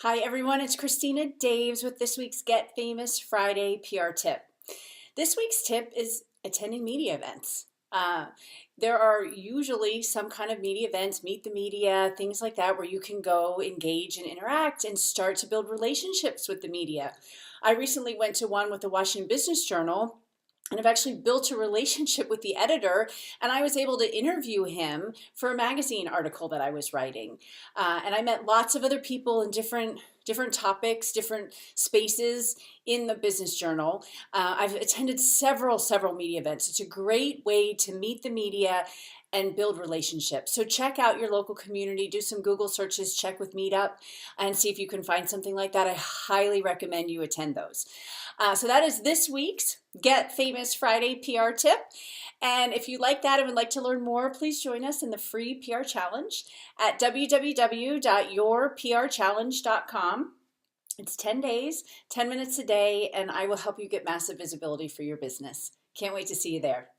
Hi everyone, it's Christina Daves with this week's Get Famous Friday PR tip. This week's tip is attending media events. There are usually some kind of media events, meet the media, things like that, where you can go engage and interact and start to build relationships with the media. I recently went to one with the Washington Business Journal, and I've actually built a relationship with the editor, and I was able to interview him for a magazine article that I was writing. And I met lots of other people in different topics, different spaces in the Business Journal. I've attended several media events. It's a great way to meet the media and build relationships. So check out your local community, do some Google searches, check with Meetup, and see if you can find something like that. I highly recommend you attend those. So that is this week's Get Famous Friday PR tip. And if you like that and would like to learn more, please join us in the free PR challenge at www.yourprchallenge.com. It's 10 days, 10 minutes a day, and I will help you get massive visibility for your business. Can't wait to see you there.